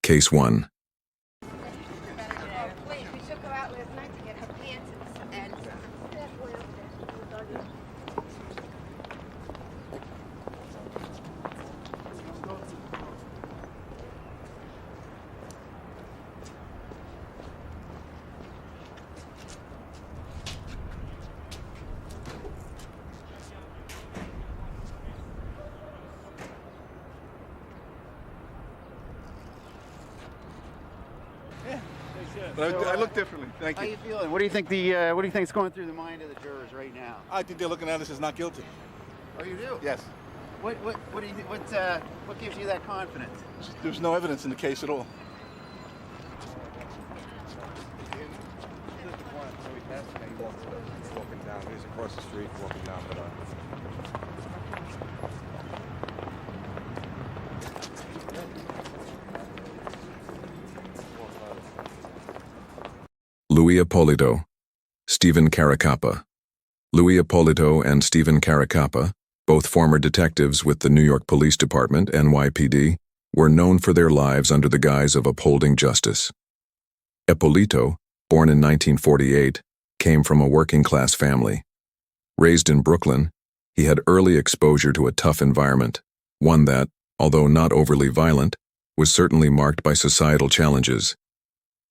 Case 1. Wait, we took her out last night to get her pants and I look differently. Thank How you. you feeling? What do you think is going through the mind of the jurors right now? I think they're looking at us as not guilty. Oh, you do? Yes. What do you think? What gives you that confidence? There's no evidence in the case at all. Walking down. He's across the street walking down the line. Louis Ippolito, Stephen Caracappa. Louis Ippolito and Stephen Caracappa, both former detectives with the New York Police Department, NYPD, were known for their lives under the guise of upholding justice. Ippolito, born in 1948, came from a working-class family. Raised in Brooklyn, he had early exposure to a tough environment, one that, although not overly violent, was certainly marked by societal challenges.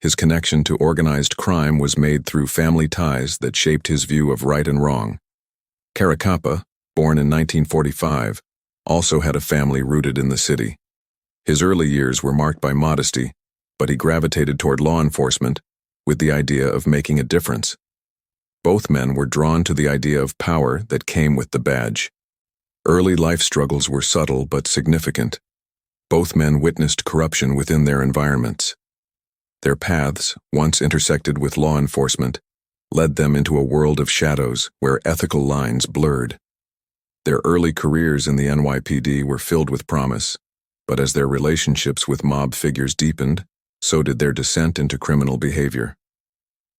His connection to organized crime was made through family ties that shaped his view of right and wrong. Caracappa, born in 1945, also had a family rooted in the city. His early years were marked by modesty, but he gravitated toward law enforcement with the idea of making a difference. Both men were drawn to the idea of power that came with the badge. Early life struggles were subtle but significant. Both men witnessed corruption within their environments. Their paths, once intersected with law enforcement, led them into a world of shadows where ethical lines blurred. Their early careers in the NYPD were filled with promise, but as their relationships with mob figures deepened, so did their descent into criminal behavior.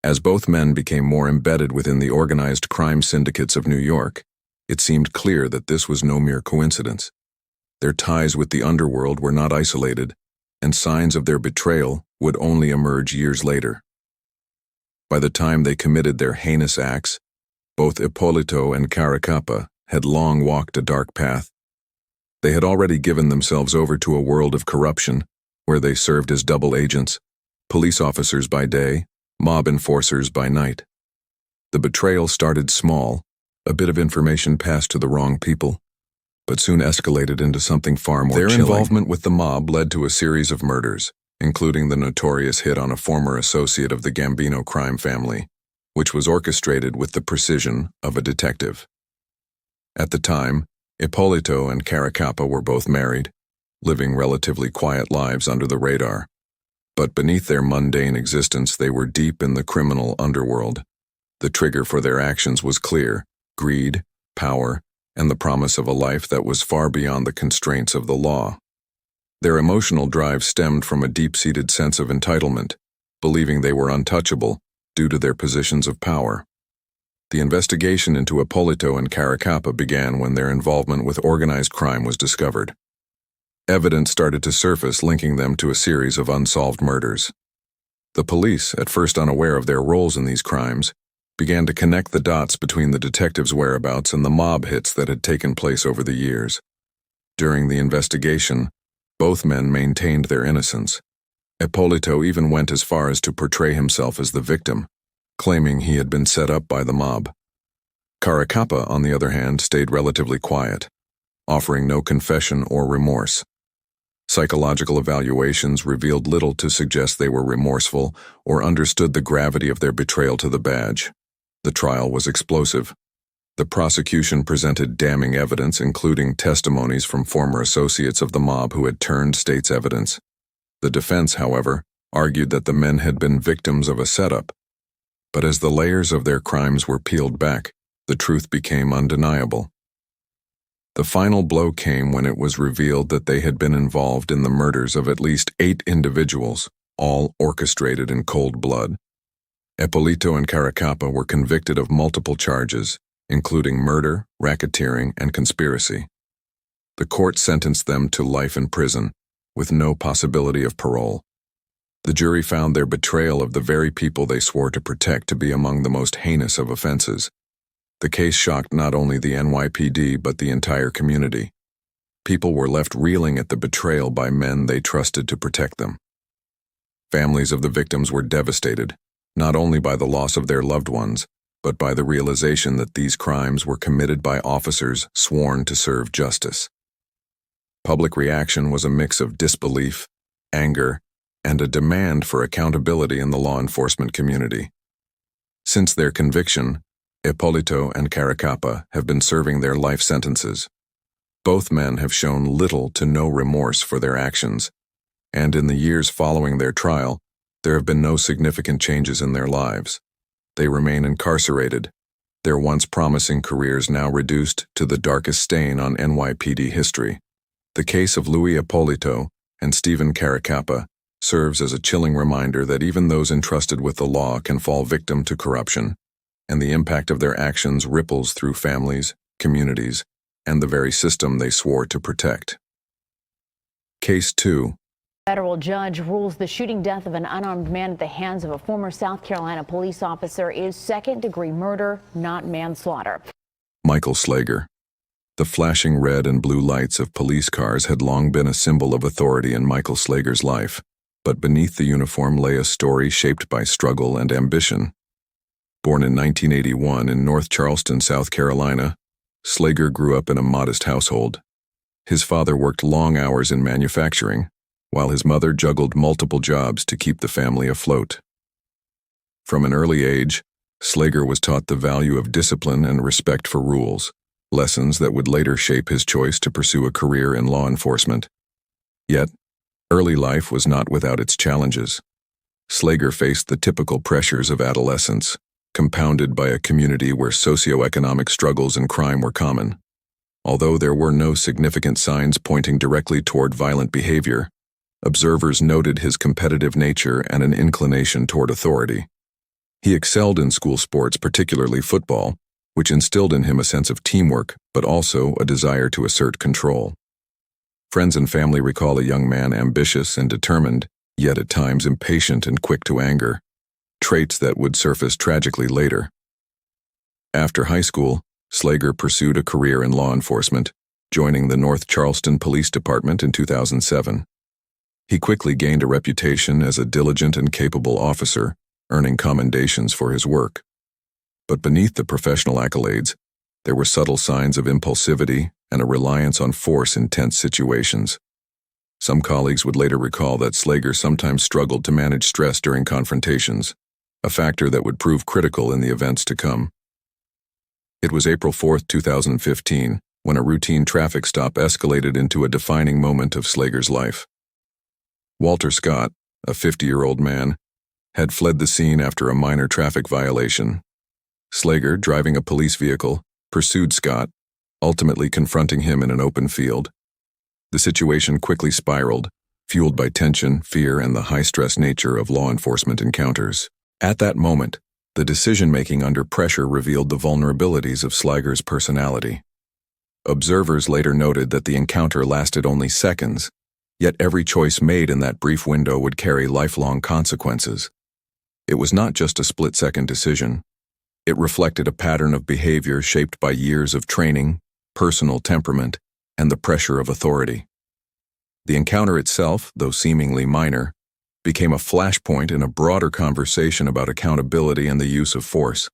As both men became more embedded within the organized crime syndicates of New York, it seemed clear that this was no mere coincidence. Their ties with the underworld were not isolated, and signs of their betrayal would only emerge years later. By the time they committed their heinous acts, both Ippolito and Caracappa had long walked a dark path. They had already given themselves over to a world of corruption, where they served as double agents, police officers by day, mob enforcers by night. The betrayal started small, a bit of information passed to the wrong people, but soon escalated into something far more chilling. Their involvement with the mob led to a series of murders, including the notorious hit on a former associate of the Gambino crime family, which was orchestrated with the precision of a detective. At the time, Ippolito and Caracappa were both married, living relatively quiet lives under the radar. But beneath their mundane existence, they were deep in the criminal underworld. The trigger for their actions was clear: greed, power, and the promise of a life that was far beyond the constraints of the law. Their emotional drive stemmed from a deep-seated sense of entitlement, believing they were untouchable due to their positions of power. The investigation into Ippolito and Caracappa began when their involvement with organized crime was discovered. Evidence started to surface linking them to a series of unsolved murders. The police, at first unaware of their roles in these crimes, began to connect the dots between the detectives' whereabouts and the mob hits that had taken place over the years. During the investigation, both men maintained their innocence. Ippolito even went as far as to portray himself as the victim, claiming he had been set up by the mob. Caracappa, on the other hand, stayed relatively quiet, offering no confession or remorse. Psychological evaluations revealed little to suggest they were remorseful or understood the gravity of their betrayal to the badge. The trial was explosive. The prosecution presented damning evidence, including testimonies from former associates of the mob who had turned state's evidence. The defense, however, argued that the men had been victims of a setup. But as the layers of their crimes were peeled back, the truth became undeniable. The final blow came when it was revealed that they had been involved in the murders of at least 8 individuals, all orchestrated in cold blood. Ippolito and Caracappa were convicted of multiple charges, including murder, racketeering, and conspiracy. The court sentenced them to life in prison, with no possibility of parole. The jury found their betrayal of the very people they swore to protect to be among the most heinous of offenses. The case shocked not only the NYPD but the entire community. People were left reeling at the betrayal by men they trusted to protect them. Families of the victims were devastated, not only by the loss of their loved ones, but by the realization that these crimes were committed by officers sworn to serve justice. Public reaction was a mix of disbelief, anger, and a demand for accountability in the law enforcement community. Since their conviction, Ippolito and Caracappa have been serving their life sentences. Both men have shown little to no remorse for their actions, and in the years following their trial, there have been no significant changes in their lives. They remain incarcerated, their once promising careers now reduced to the darkest stain on NYPD history. The case of Louis Ippolito and Stephen Caracappa serves as a chilling reminder that even those entrusted with the law can fall victim to corruption, and the impact of their actions ripples through families, communities, and the very system they swore to protect. Case 2. Federal judge rules the shooting death of an unarmed man at the hands of a former South Carolina police officer is second-degree murder, not manslaughter. Michael Slager. The flashing red and blue lights of police cars had long been a symbol of authority in Michael Slager's life, but beneath the uniform lay a story shaped by struggle and ambition. Born in 1981 in North Charleston, South Carolina, Slager grew up in a modest household. His father worked long hours in manufacturing, while his mother juggled multiple jobs to keep the family afloat. From an early age, Slager was taught the value of discipline and respect for rules, lessons that would later shape his choice to pursue a career in law enforcement. Yet, early life was not without its challenges. Slager faced the typical pressures of adolescence, compounded by a community where socioeconomic struggles and crime were common. Although there were no significant signs pointing directly toward violent behavior, observers noted his competitive nature and an inclination toward authority. He excelled in school sports, particularly football, which instilled in him a sense of teamwork, but also a desire to assert control. Friends and family recall a young man ambitious and determined, yet at times impatient and quick to anger, traits that would surface tragically later. After high school, Slager pursued a career in law enforcement, joining the North Charleston Police Department in 2007. He quickly gained a reputation as a diligent and capable officer, earning commendations for his work. But beneath the professional accolades, there were subtle signs of impulsivity and a reliance on force in tense situations. Some colleagues would later recall that Slager sometimes struggled to manage stress during confrontations, a factor that would prove critical in the events to come. It was April 4, 2015, when a routine traffic stop escalated into a defining moment of Slager's life. Walter Scott, a 50-year-old man, had fled the scene after a minor traffic violation. Slager, driving a police vehicle, pursued Scott, ultimately confronting him in an open field. The situation quickly spiraled, fueled by tension, fear, and the high-stress nature of law enforcement encounters. At that moment, the decision-making under pressure revealed the vulnerabilities of Slager's personality. Observers later noted that the encounter lasted only seconds, yet every choice made in that brief window would carry lifelong consequences. It was not just a split-second decision. It reflected a pattern of behavior shaped by years of training, personal temperament, and the pressure of authority. The encounter itself, though seemingly minor, became a flashpoint in a broader conversation about accountability and the use of force.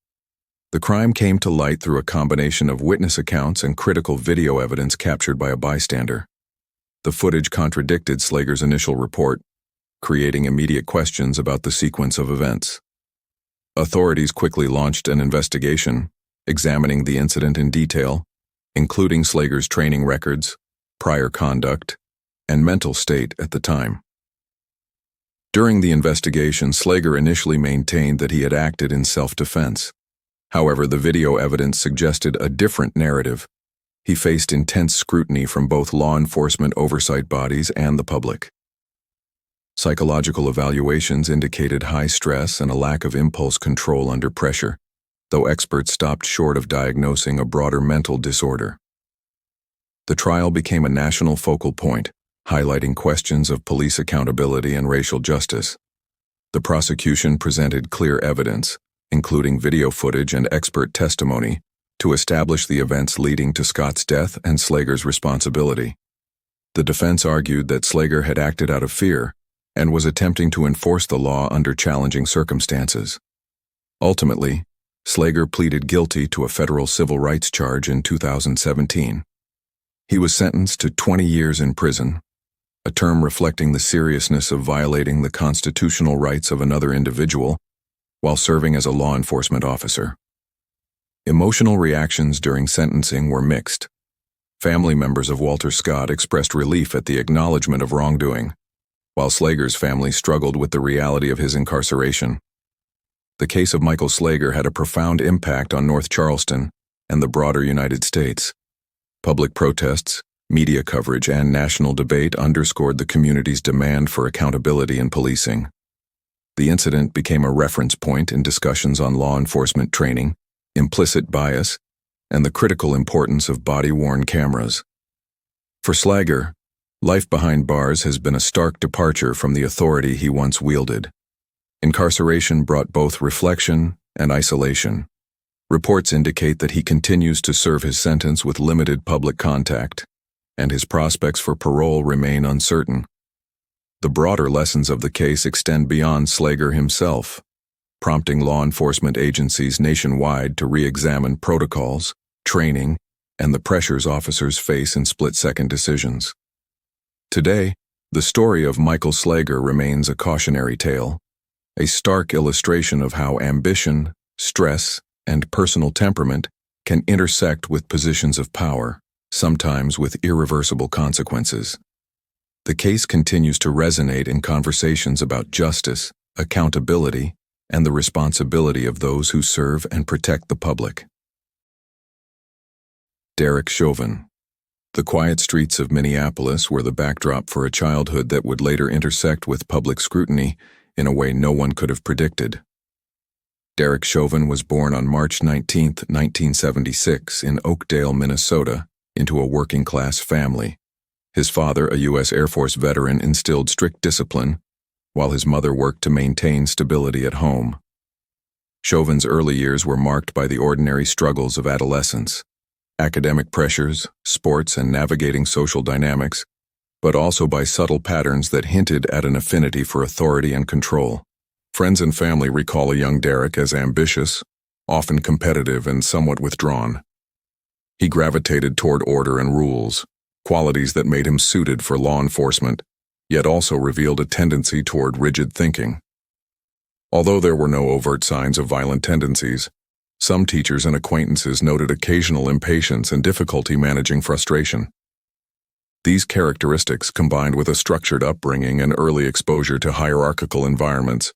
The crime came to light through a combination of witness accounts and critical video evidence captured by a bystander. The footage contradicted Slager's initial report, creating immediate questions about the sequence of events. Authorities quickly launched an investigation, examining the incident in detail, including Slager's training records, prior conduct, and mental state at the time. During the investigation, Slager initially maintained that he had acted in self-defense. However, the video evidence suggested a different narrative. He faced intense scrutiny from both law enforcement oversight bodies and the public. Psychological evaluations indicated high stress and a lack of impulse control under pressure, though experts stopped short of diagnosing a broader mental disorder. The trial became a national focal point, highlighting questions of police accountability and racial justice. The prosecution presented clear evidence, including video footage and expert testimony, to establish the events leading to Scott's death and Slager's responsibility. The defense argued that Slager had acted out of fear and was attempting to enforce the law under challenging circumstances. Ultimately, Slager pleaded guilty to a federal civil rights charge in 2017. He was sentenced to 20 years in prison, a term reflecting the seriousness of violating the constitutional rights of another individual while serving as a law enforcement officer. Emotional reactions during sentencing were mixed. Family members of Walter Scott expressed relief at the acknowledgement of wrongdoing, while Slager's family struggled with the reality of his incarceration. The case of Michael Slager had a profound impact on North Charleston and the broader United States. Public protests, media coverage, and national debate underscored the community's demand for accountability in policing. The incident became a reference point in discussions on law enforcement training, implicit bias, and the critical importance of body-worn cameras. For Slager, life behind bars has been a stark departure from the authority he once wielded. Incarceration brought both reflection and isolation. Reports indicate that he continues to serve his sentence with limited public contact, and his prospects for parole remain uncertain. The broader lessons of the case extend beyond Slager himself, prompting law enforcement agencies nationwide to re-examine protocols, training, and the pressures officers face in split-second decisions. Today, the story of Michael Slager remains a cautionary tale, a stark illustration of how ambition, stress, and personal temperament can intersect with positions of power, sometimes with irreversible consequences. The case continues to resonate in conversations about justice, accountability, and the responsibility of those who serve and protect the public. Derek Chauvin. The quiet streets of Minneapolis were the backdrop for a childhood that would later intersect with public scrutiny in a way no one could have predicted. Derek Chauvin was born on March 19, 1976, in Oakdale, Minnesota, into a working-class family. His father, a U.S. Air Force veteran, instilled strict discipline, while his mother worked to maintain stability at home. Chauvin's early years were marked by the ordinary struggles of adolescence, academic pressures, sports, and navigating social dynamics, but also by subtle patterns that hinted at an affinity for authority and control. Friends and family recall a young Derek as ambitious, often competitive, and somewhat withdrawn. He gravitated toward order and rules, qualities that made him suited for law enforcement, yet also revealed a tendency toward rigid thinking. Although there were no overt signs of violent tendencies, some teachers and acquaintances noted occasional impatience and difficulty managing frustration. These characteristics, combined with a structured upbringing and early exposure to hierarchical environments,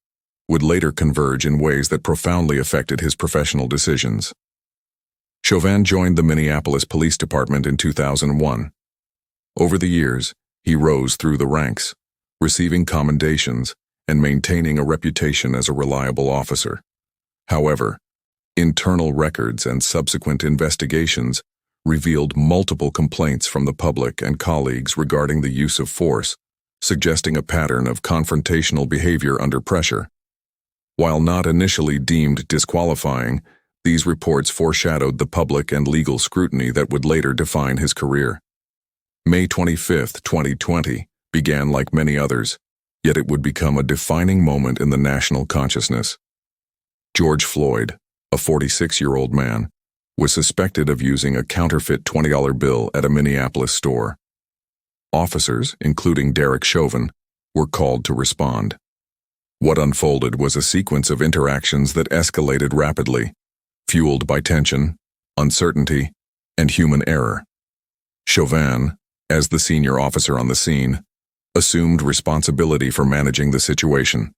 would later converge in ways that profoundly affected his professional decisions. Chauvin joined the Minneapolis Police Department in 2001. Over the years, he rose through the ranks, receiving commendations and maintaining a reputation as a reliable officer. However, internal records and subsequent investigations revealed multiple complaints from the public and colleagues regarding the use of force, suggesting a pattern of confrontational behavior under pressure. While not initially deemed disqualifying, these reports foreshadowed the public and legal scrutiny that would later define his career. May 25, 2020, began like many others, yet it would become a defining moment in the national consciousness. George Floyd, a 46-year-old man, was suspected of using a counterfeit $20 bill at a Minneapolis store. Officers, including Derek Chauvin, were called to respond. What unfolded was a sequence of interactions that escalated rapidly, fueled by tension, uncertainty, and human error. Chauvin, as the senior officer on the scene, assumed responsibility for managing the situation.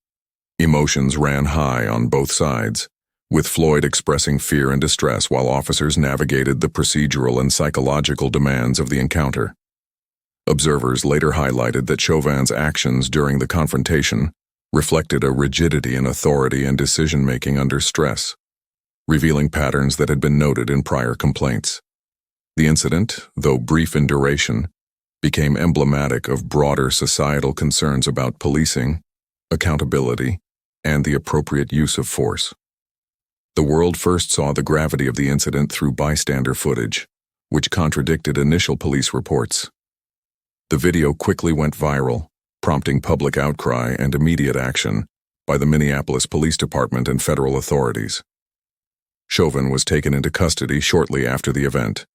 Emotions ran high on both sides, with Floyd expressing fear and distress while officers navigated the procedural and psychological demands of the encounter. Observers later highlighted that Chauvin's actions during the confrontation reflected a rigidity in authority and decision-making under stress, revealing patterns that had been noted in prior complaints. The incident, though brief in duration, became emblematic of broader societal concerns about policing, accountability, and the appropriate use of force. The world first saw the gravity of the incident through bystander footage, which contradicted initial police reports. The video quickly went viral, prompting public outcry and immediate action by the Minneapolis Police Department and federal authorities. Chauvin was taken into custody shortly after the event,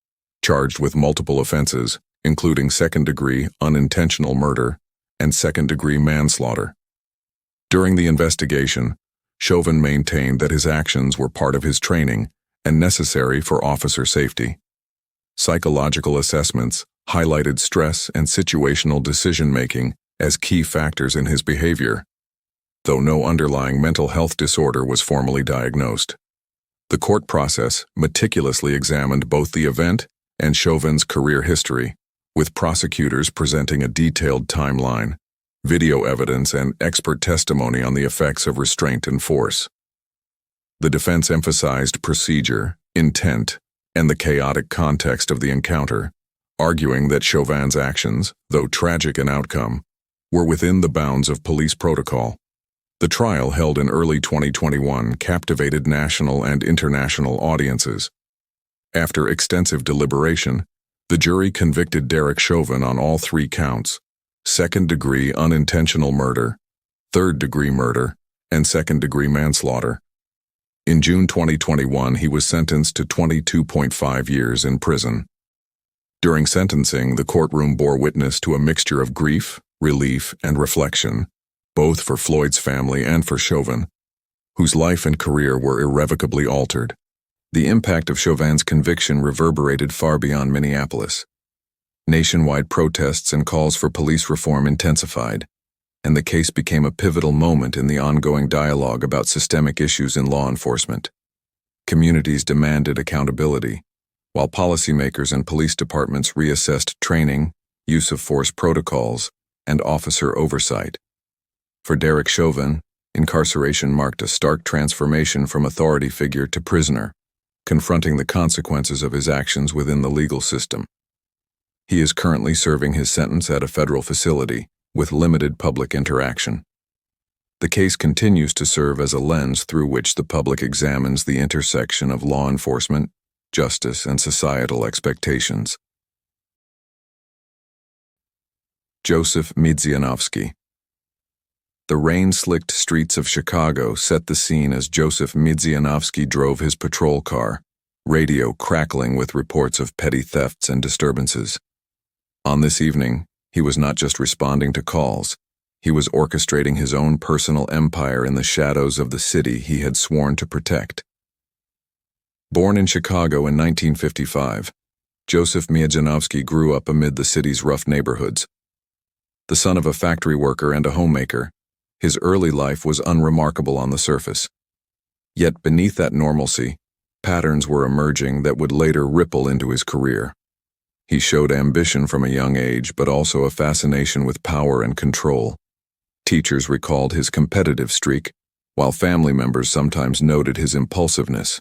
charged with multiple offenses, including second-degree unintentional murder and second-degree manslaughter. During the investigation, Chauvin maintained that his actions were part of his training and necessary for officer safety. Psychological assessments highlighted stress and situational decision-making as key factors in his behavior, though no underlying mental health disorder was formally diagnosed. The court process meticulously examined both the event and Chauvin's career history, with prosecutors presenting a detailed timeline, video evidence, and expert testimony on the effects of restraint and force. The defense emphasized procedure, intent, and the chaotic context of the encounter, arguing that Chauvin's actions, though tragic in outcome, were within the bounds of police protocol. The trial, held in early 2021, captivated national and international audiences. After extensive deliberation, the jury convicted Derek Chauvin on all 3 counts: second-degree unintentional murder, third-degree murder, and second-degree manslaughter. In June 2021, he was sentenced to 22.5 years in prison. During sentencing, the courtroom bore witness to a mixture of grief, relief, and reflection, both for Floyd's family and for Chauvin, whose life and career were irrevocably altered. The impact of Chauvin's conviction reverberated far beyond Minneapolis. Nationwide protests and calls for police reform intensified, and the case became a pivotal moment in the ongoing dialogue about systemic issues in law enforcement. Communities demanded accountability, while policymakers and police departments reassessed training, use of force protocols, and officer oversight. For Derek Chauvin, incarceration marked a stark transformation from authority figure to prisoner, confronting the consequences of his actions within the legal system. He is currently serving his sentence at a federal facility, with limited public interaction. The case continues to serve as a lens through which the public examines the intersection of law enforcement, justice, and societal expectations. Joseph Midzianowski. The rain-slicked streets of Chicago set the scene as Joseph Midzianowski drove his patrol car, radio crackling with reports of petty thefts and disturbances. On this evening, he was not just responding to calls, he was orchestrating his own personal empire in the shadows of the city he had sworn to protect. Born in Chicago in 1955, Joseph Midzianowski grew up amid the city's rough neighborhoods. The son of a factory worker and a homemaker, his early life was unremarkable on the surface. Yet beneath that normalcy, patterns were emerging that would later ripple into his career. He showed ambition from a young age, but also a fascination with power and control. Teachers recalled his competitive streak, while family members sometimes noted his impulsiveness.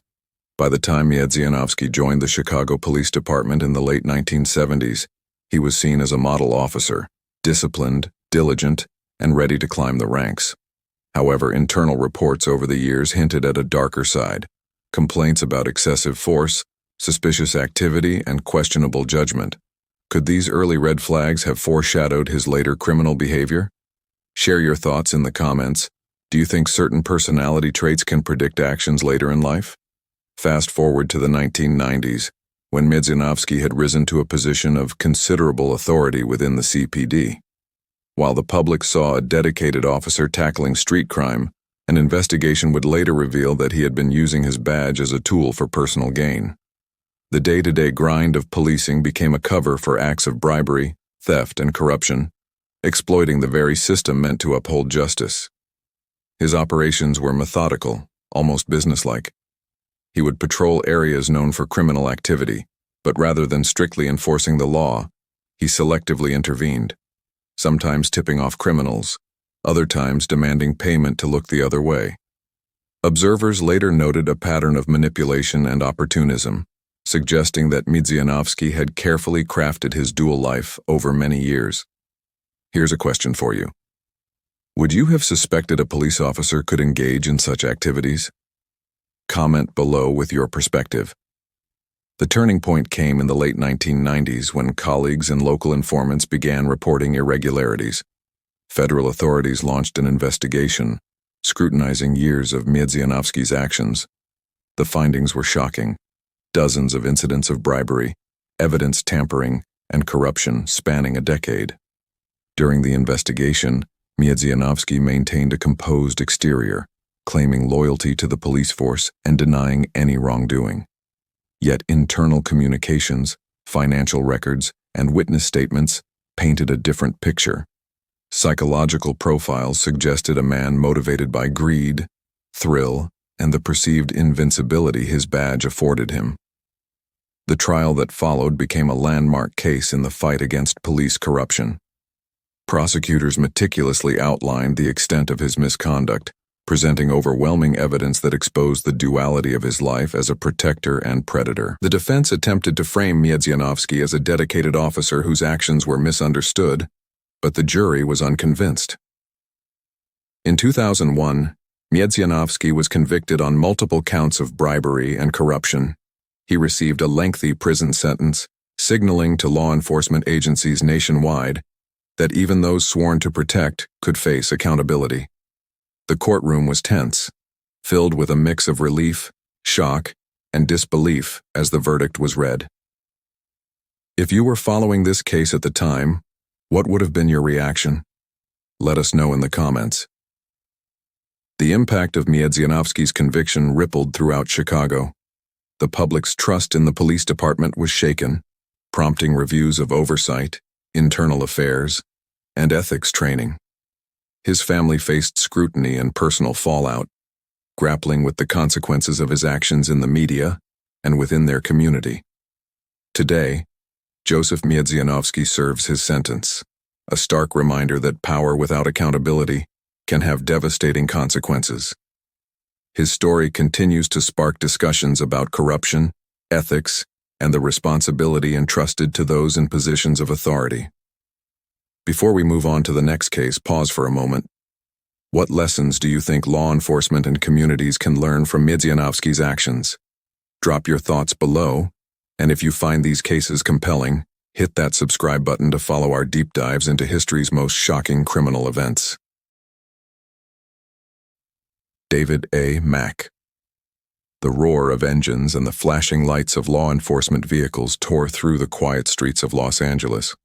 By the time Midzianowski joined the Chicago Police Department in the late 1970s, he was seen as a model officer, disciplined, diligent, and ready to climb the ranks. However, internal reports over the years hinted at a darker side: complaints about excessive force, suspicious activity, and questionable judgment. Could these early red flags have foreshadowed his later criminal behavior? Share your thoughts in the comments. Do you think certain personality traits can predict actions later in life? Fast forward to the 1990s, when Midzianowski had risen to a position of considerable authority within the CPD. While the public saw a dedicated officer tackling street crime, an investigation would later reveal that he had been using his badge as a tool for personal gain. The day-to-day grind of policing became a cover for acts of bribery, theft, and corruption, exploiting the very system meant to uphold justice. His operations were methodical, almost businesslike. He would patrol areas known for criminal activity, but rather than strictly enforcing the law, he selectively intervened, sometimes tipping off criminals, other times demanding payment to look the other way. Observers later noted a pattern of manipulation and opportunism, suggesting that Midzianowski had carefully crafted his dual life over many years. Here's a question for you. Would you have suspected a police officer could engage in such activities? Comment below with your perspective. The turning point came in the late 1990s when colleagues and local informants began reporting irregularities. Federal authorities launched an investigation, scrutinizing years of Midzianowski's actions. The findings were shocking. Dozens of incidents of bribery, evidence tampering, and corruption spanning a decade. During the investigation, Midzianowski maintained a composed exterior, claiming loyalty to the police force and denying any wrongdoing. Yet internal communications, financial records, and witness statements painted a different picture. Psychological profiles suggested a man motivated by greed, thrill, and the perceived invincibility his badge afforded him. The trial that followed became a landmark case in the fight against police corruption. Prosecutors meticulously outlined the extent of his misconduct, presenting overwhelming evidence that exposed the duality of his life as a protector and predator. The defense attempted to frame Midzianowski as a dedicated officer whose actions were misunderstood, but the jury was unconvinced. In 2001, Midzianowski was convicted on multiple counts of bribery and corruption. He received a lengthy prison sentence, signaling to law enforcement agencies nationwide that even those sworn to protect could face accountability. The courtroom was tense, filled with a mix of relief, shock, and disbelief as the verdict was read. If you were following this case at the time, what would have been your reaction? Let us know in the comments. The impact of Midzianowski's conviction rippled throughout Chicago. The public's trust in the police department was shaken, prompting reviews of oversight, internal affairs, and ethics training. His family faced scrutiny and personal fallout, grappling with the consequences of his actions in the media and within their community. Today, Joseph Midzianowski serves his sentence, a stark reminder that power without accountability can have devastating consequences. His story continues to spark discussions about corruption, ethics, and the responsibility entrusted to those in positions of authority. Before we move on to the next case, pause for a moment. What lessons do you think law enforcement and communities can learn from Midzianowski's actions? Drop your thoughts below, and if you find these cases compelling, hit that subscribe button to follow our deep dives into history's most shocking criminal events. David A. Mack. The roar of engines and the flashing lights of law enforcement vehicles tore through the quiet streets of Los Angeles.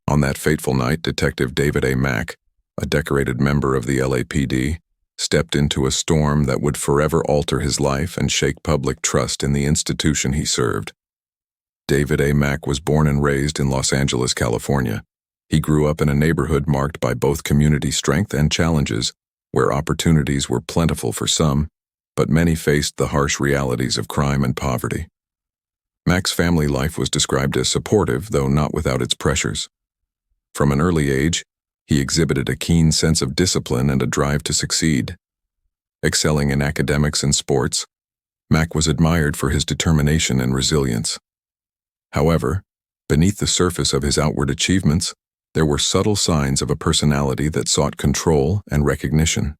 On that fateful night, Detective David A. Mack, a decorated member of the LAPD, stepped into a storm that would forever alter his life and shake public trust in the institution he served. David A. Mack was born and raised in Los Angeles, California. He grew up in a neighborhood marked by both community strength and challenges, where opportunities were plentiful for some, but many faced the harsh realities of crime and poverty. Mack's family life was described as supportive, though not without its pressures. From an early age, he exhibited a keen sense of discipline and a drive to succeed. Excelling in academics and sports, Mack was admired for his determination and resilience. However, beneath the surface of his outward achievements, there were subtle signs of a personality that sought control and recognition.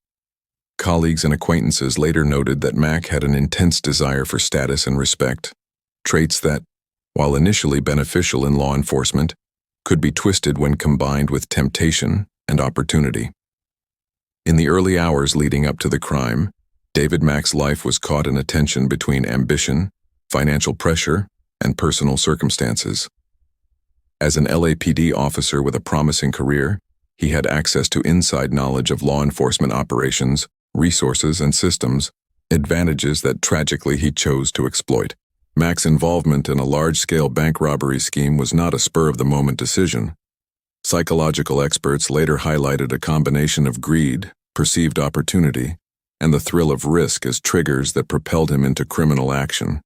Colleagues and acquaintances later noted that Mack had an intense desire for status and respect, traits that, while initially beneficial in law enforcement, could be twisted when combined with temptation and opportunity. In the early hours leading up to the crime, David Mack's life was caught in a tension between ambition, financial pressure, and personal circumstances. As an LAPD officer with a promising career, he had access to inside knowledge of law enforcement operations, resources, and systems, advantages that tragically he chose to exploit. Mack's involvement in a large-scale bank robbery scheme was not a spur-of-the-moment decision. Psychological experts later highlighted a combination of greed, perceived opportunity, and the thrill of risk as triggers that propelled him into criminal action.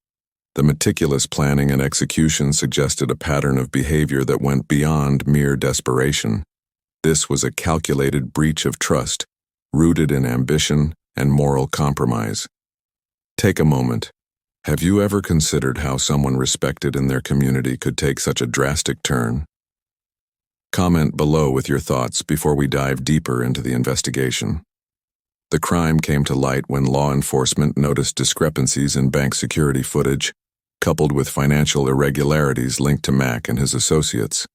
The meticulous planning and execution suggested a pattern of behavior that went beyond mere desperation. This was a calculated breach of trust, rooted in ambition and moral compromise. Take a moment. Have you ever considered how someone respected in their community could take such a drastic turn? Comment below with your thoughts before we dive deeper into the investigation. The crime came to light when law enforcement noticed discrepancies in bank security footage, coupled with financial irregularities linked to Mack and his associates.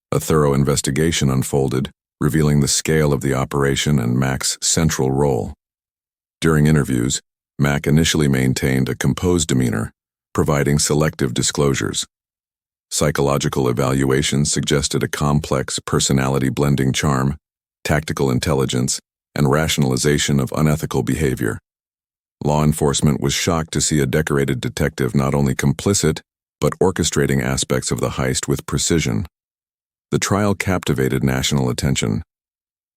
A thorough investigation unfolded, revealing the scale of the operation and Mack's central role. During interviews, Mack initially maintained a composed demeanor, providing selective disclosures. Psychological evaluations suggested a complex personality-blending charm, tactical intelligence, and rationalization of unethical behavior. Law enforcement was shocked to see a decorated detective not only complicit, but orchestrating aspects of the heist with precision. The trial captivated national attention.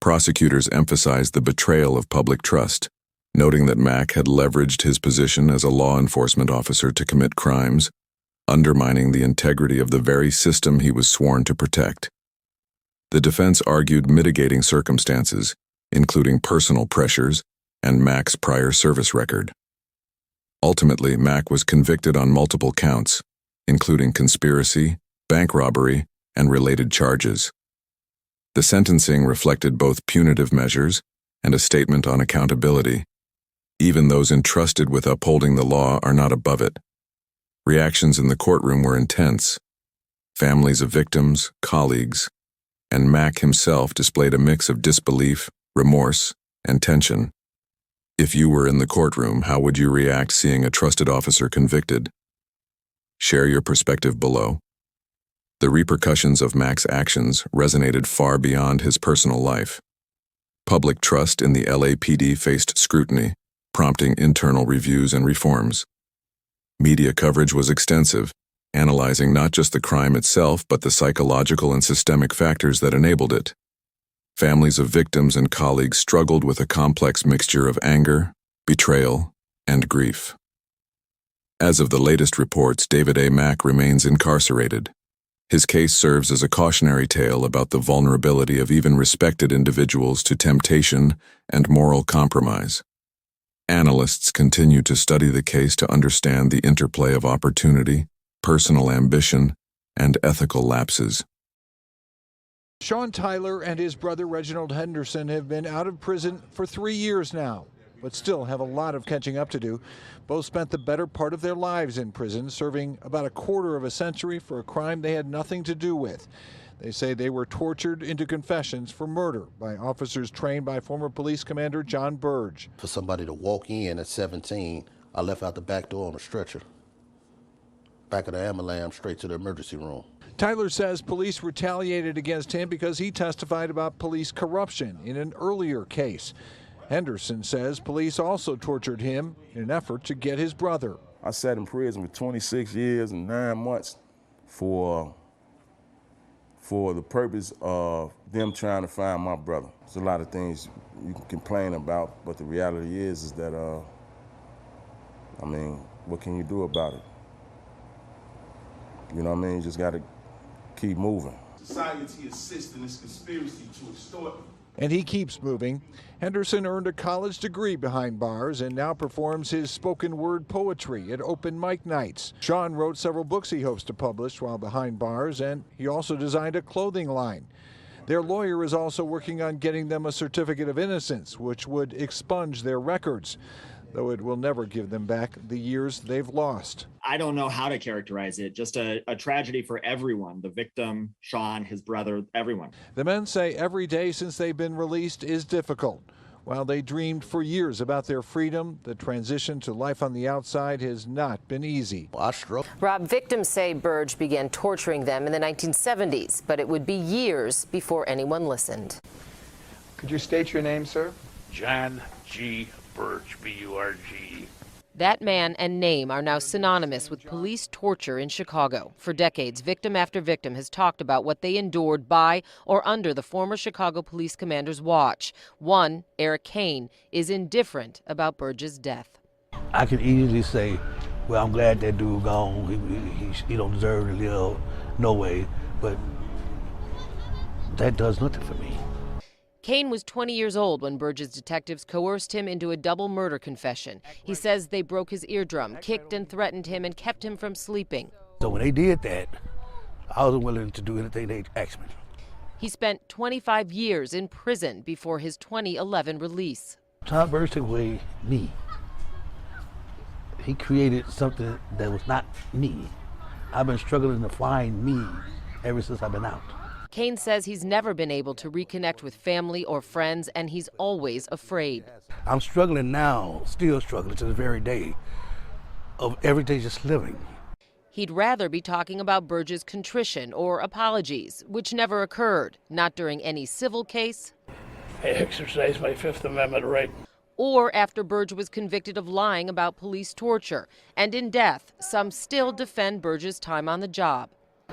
Prosecutors emphasized the betrayal of public trust, noting that Mack had leveraged his position as a law enforcement officer to commit crimes, undermining the integrity of the very system he was sworn to protect. The defense argued mitigating circumstances, including personal pressures and Mack's prior service record. Ultimately, Mack was convicted on multiple counts, including conspiracy, bank robbery, and related charges. The sentencing reflected both punitive measures and a statement on accountability. Even those entrusted with upholding the law are not above it. Reactions in the courtroom were intense. Families of victims, colleagues, and Mack himself displayed a mix of disbelief, remorse, and tension. If you were in the courtroom, how would you react seeing a trusted officer convicted? Share your perspective below. The repercussions of Mack's actions resonated far beyond his personal life. Public trust in the LAPD faced scrutiny, prompting internal reviews and reforms. Media coverage was extensive, analyzing not just the crime itself but the psychological and systemic factors that enabled it. Families of victims and colleagues struggled with a complex mixture of anger, betrayal, and grief. As of the latest reports, David A. Mack remains incarcerated. His case serves as a cautionary tale about the vulnerability of even respected individuals to temptation and moral compromise. Analysts continue to study the case to understand the interplay of opportunity, personal ambition, and ethical lapses. Sean Tyler and his brother Reginald Henderson have been out of prison for 3 years now, but still have a lot of catching up to do. Both spent the better part of their lives in prison, serving about a quarter of a century for a crime they had nothing to do with. They say they were tortured into confessions for murder by officers trained by former police commander John Burge. For somebody to walk in at 17, I left out the back door on a stretcher. Back of the ambulance, straight to the emergency room. Tyler says police retaliated against him because he testified about police corruption in an earlier case. Henderson says police also tortured him in an effort to get his brother. I sat in prison for 26 years and 9 months for the purpose of them trying to find my brother. There's a lot of things you can complain about, but the reality is that, what can you do about it? You know what I mean? You just gotta keep moving. Society assists in this conspiracy to extort. And he keeps moving. Henderson earned a college degree behind bars and now performs his spoken word poetry at open mic nights. Sean wrote several books he hopes to publish while behind bars, and he also designed a clothing line. Their lawyer is also working on getting them a certificate of innocence, which would expunge their records, though it will never give them back the years they've lost. I don't know how to characterize it. Just a tragedy for everyone. The victim, Sean, his brother, everyone. The men say every day since they've been released is difficult. While they dreamed for years about their freedom, the transition to life on the outside has not been easy. Rob, victims say Burge began torturing them in the 1970s, but it would be years before anyone listened. Could you state your name, sir? John G. Burge, B-U-R-G. That man and name are now synonymous with police torture in Chicago. For decades, victim after victim has talked about what they endured by or under the former Chicago police commander's watch. One, Eric Kane, is indifferent about Burge's death. I could easily say, well, I'm glad that dude gone. He don't deserve to live. No way. But that does nothing for me. Kane was 20 years old when Burge's detectives coerced him into a double murder confession. He says they broke his eardrum, kicked and threatened him, and kept him from sleeping. So when they did that, I was willing to do anything they asked me. He spent 25 years in prison before his 2011 release. John Burge took away me. He created something that was not me. I've been struggling to find me ever since I've been out. Kane says he's never been able to reconnect with family or friends, and he's always afraid. I'm struggling now, still struggling to this very day, of every day just living. He'd rather be talking about Burge's contrition or apologies, which never occurred, not during any civil case. I exercise my Fifth Amendment right. Or after Burge was convicted of lying about police torture. And in death, some still defend Burge's time on the job.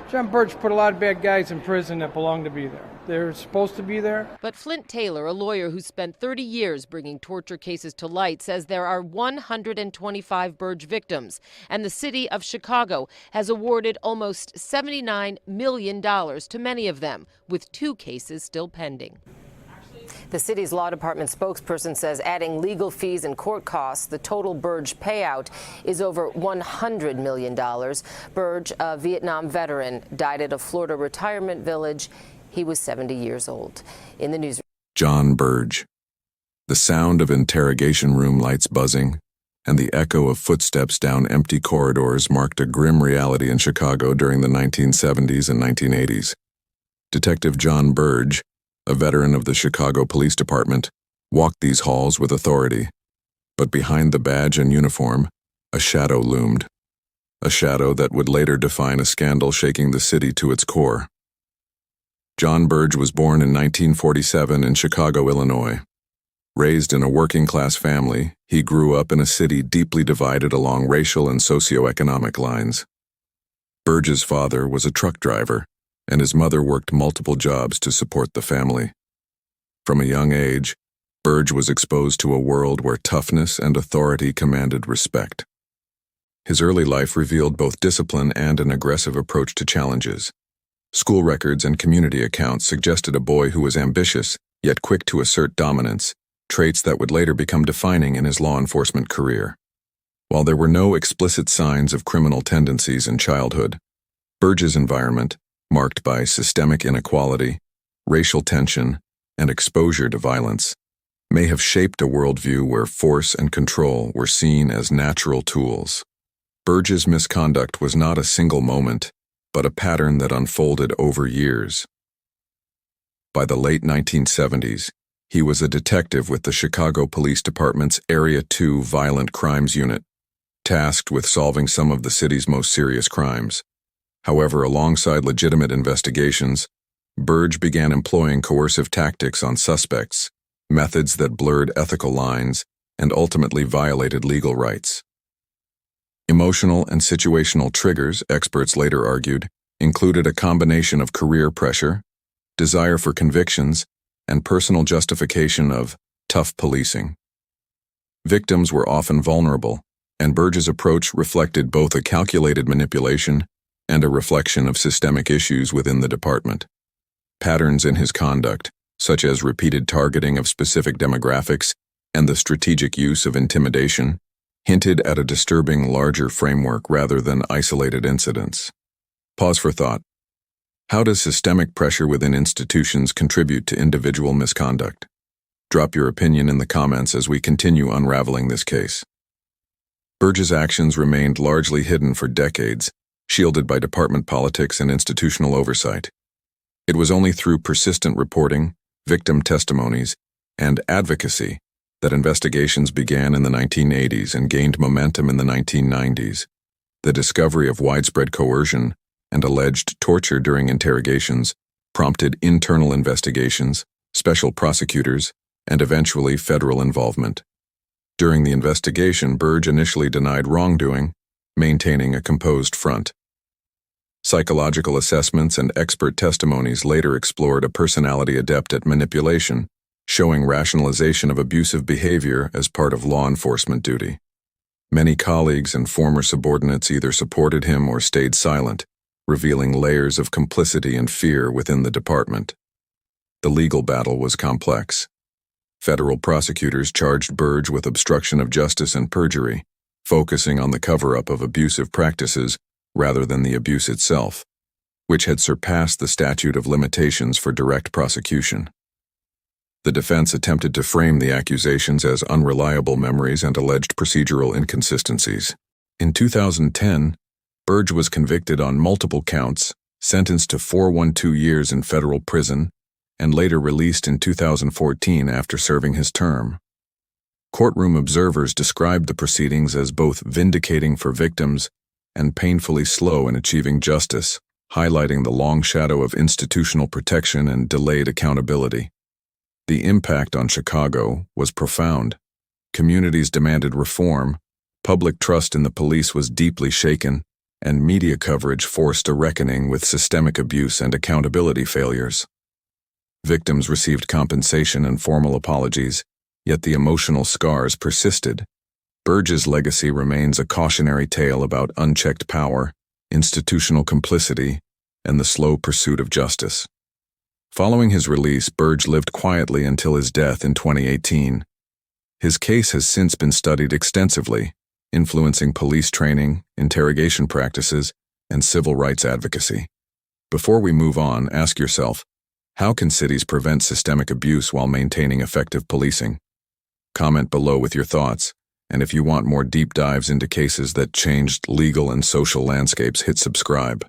John Burge put a lot of bad guys in prison that belong to be there. They're supposed to be there. But Flint Taylor, a lawyer who spent 30 years bringing torture cases to light, says there are 125 Burge victims, and the city of Chicago has awarded almost $79 million to many of them, with 2 cases still pending. The city's law department spokesperson says adding legal fees and court costs, the total Burge payout is over $100 million. Burge, a Vietnam veteran, died at a Florida retirement village. He was 70 years old. In the news. John Burge. The sound of interrogation room lights buzzing and the echo of footsteps down empty corridors marked a grim reality in Chicago during the 1970s and 1980s. Detective John Burge, a veteran of the Chicago Police Department, walked these halls with authority. But behind the badge and uniform, a shadow loomed. A shadow that would later define a scandal shaking the city to its core. John Burge was born in 1947 in Chicago, Illinois. Raised in a working-class family, he grew up in a city deeply divided along racial and socioeconomic lines. Burge's father was a truck driver, and his mother worked multiple jobs to support the family. From a young age, Burge was exposed to a world where toughness and authority commanded respect. His early life revealed both discipline and an aggressive approach to challenges. School records and community accounts suggested a boy who was ambitious, yet quick to assert dominance, traits that would later become defining in his law enforcement career. While there were no explicit signs of criminal tendencies in childhood, Burge's environment, marked by systemic inequality, racial tension, and exposure to violence, may have shaped a worldview where force and control were seen as natural tools. Burge's misconduct was not a single moment, but a pattern that unfolded over years. By the late 1970s, he was a detective with the Chicago Police Department's Area 2 Violent Crimes Unit, tasked with solving some of the city's most serious crimes. However, alongside legitimate investigations, Burge began employing coercive tactics on suspects, methods that blurred ethical lines and ultimately violated legal rights. Emotional and situational triggers, experts later argued, included a combination of career pressure, desire for convictions, and personal justification of tough policing. Victims were often vulnerable, and Burge's approach reflected both a calculated manipulation and a reflection of systemic issues within the department. Patterns in his conduct, such as repeated targeting of specific demographics and the strategic use of intimidation, hinted at a disturbing larger framework rather than isolated incidents. Pause for thought. How does systemic pressure within institutions contribute to individual misconduct? Drop your opinion in the comments as we continue unraveling this case. Burge's actions remained largely hidden for decades, shielded by department politics and institutional oversight. It was only through persistent reporting, victim testimonies, and advocacy that investigations began in the 1980s and gained momentum in the 1990s. The discovery of widespread coercion and alleged torture during interrogations prompted internal investigations, special prosecutors, and eventually federal involvement. During the investigation, Burge initially denied wrongdoing, maintaining a composed front. Psychological assessments and expert testimonies later explored a personality adept at manipulation, showing rationalization of abusive behavior as part of law enforcement duty. Many colleagues and former subordinates either supported him or stayed silent, revealing layers of complicity and fear within the department. The legal battle was complex. Federal prosecutors charged Burge with obstruction of justice and perjury, focusing on the cover-up of abusive practices rather than the abuse itself, which had surpassed the statute of limitations for direct prosecution. The defense attempted to frame the accusations as unreliable memories and alleged procedural inconsistencies. In 2010, Burge was convicted on multiple counts, sentenced to 412 years in federal prison, and later released in 2014 after serving his term. Courtroom observers described the proceedings as both vindicating for victims and painfully slow in achieving justice, highlighting the long shadow of institutional protection and delayed accountability. The impact on Chicago was profound. Communities demanded reform, public trust in the police was deeply shaken, and media coverage forced a reckoning with systemic abuse and accountability failures. Victims received compensation and formal apologies, yet the emotional scars persisted. Burge's legacy remains a cautionary tale about unchecked power, institutional complicity, and the slow pursuit of justice. Following his release, Burge lived quietly until his death in 2018. His case has since been studied extensively, influencing police training, interrogation practices, and civil rights advocacy. Before we move on, ask yourself, how can cities prevent systemic abuse while maintaining effective policing? Comment below with your thoughts, and if you want more deep dives into cases that changed legal and social landscapes, hit subscribe.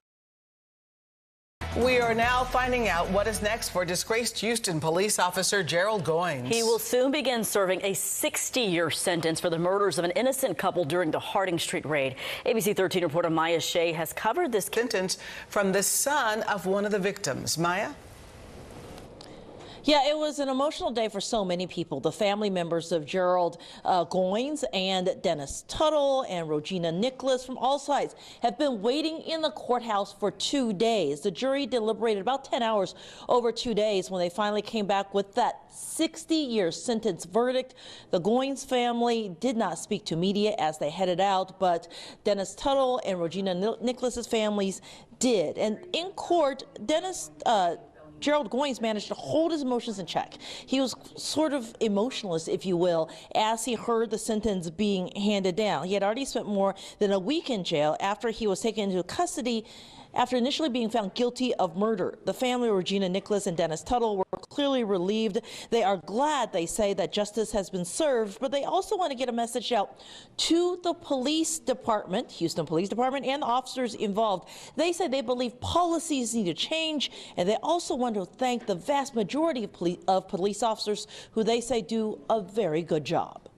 We are now finding out what is next for disgraced Houston police officer Gerald Goins. He will soon begin serving a 60-year sentence for the murders of an innocent couple during the Harding Street raid. ABC 13 reporter Maya Shea has covered this sentence from the son of one of the victims. Maya? Yeah, it was an emotional day for so many people. The family members of Gerald Goins and Dennis Tuttle and Regina Nicholas from all sides have been waiting in the courthouse for 2 days. The jury deliberated about 10 hours over 2 days when they finally came back with that 60-year sentence verdict. The Goins family did not speak to media as they headed out, but Dennis Tuttle and Regina Nicholas's families did. And in court, Gerald Goins managed to hold his emotions in check. He was sort of emotionless, if you will, as he heard the sentence being handed down. He had already spent more than a week in jail after he was taken into custody after initially being found guilty of murder. The family of Regina Nicholas and Dennis Tuttle were clearly relieved. They are glad, they say, that justice has been served, but they also want to get a message out to the police department, Houston Police Department, and the officers involved. They say they believe policies need to change, and they also want to thank the vast majority of police officers who they say do a very good job.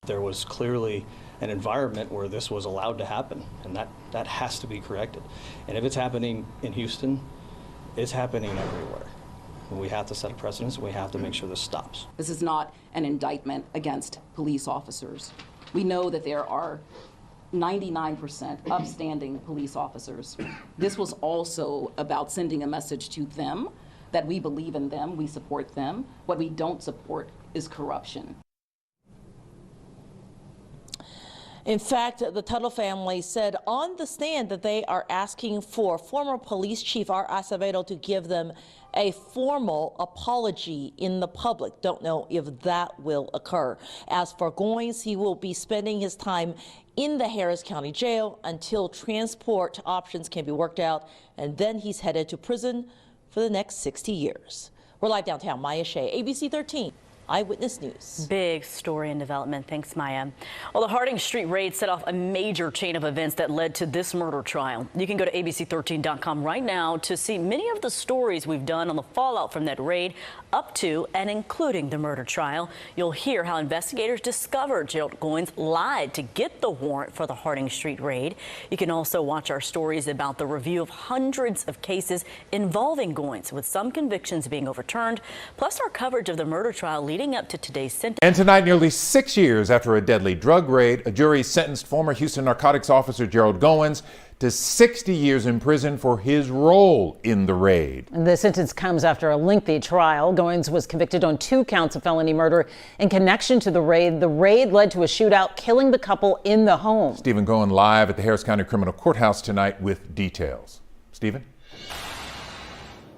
There was clearly an environment where this was allowed to happen, and that has to be corrected. And if it's happening in Houston, it's happening everywhere. We have to set a precedent, and we have to make sure this stops. This is not an indictment against police officers. We know that there are 99% upstanding police officers. This was also about sending a message to them that we believe in them, we support them. What we don't support is corruption. In fact, the Tuttle family said on the stand that they are asking for former police chief Art Acevedo to give them a formal apology in the public. Don't know if that will occur. As for Goins, he will be spending his time in the Harris County Jail until transport options can be worked out, and then he's headed to prison for the next 60 years. We're live downtown. Maya Shea, ABC 13. Eyewitness News. Big story in development. Thanks, Maya. Well, the Harding Street raid set off a major chain of events that led to this murder trial. You can go to abc13.com right now to see many of the stories we've done on the fallout from that raid up to and including the murder trial. You'll hear how investigators discovered Gerald Goins lied to get the warrant for the Harding Street raid. You can also watch our stories about the review of hundreds of cases involving Goins, with some convictions being overturned, plus our coverage of the murder trial leading up to today's sentence. And tonight, nearly 6 years after a deadly drug raid, a jury sentenced former Houston narcotics officer Gerald Goins to 60 years in prison for his role in the raid. The sentence comes after a lengthy trial. Goins was convicted on 2 counts of felony murder in connection to the raid. The raid led to a shootout, killing the couple in the home. Stephen Cohen live at the Harris County Criminal Courthouse tonight with details. Stephen?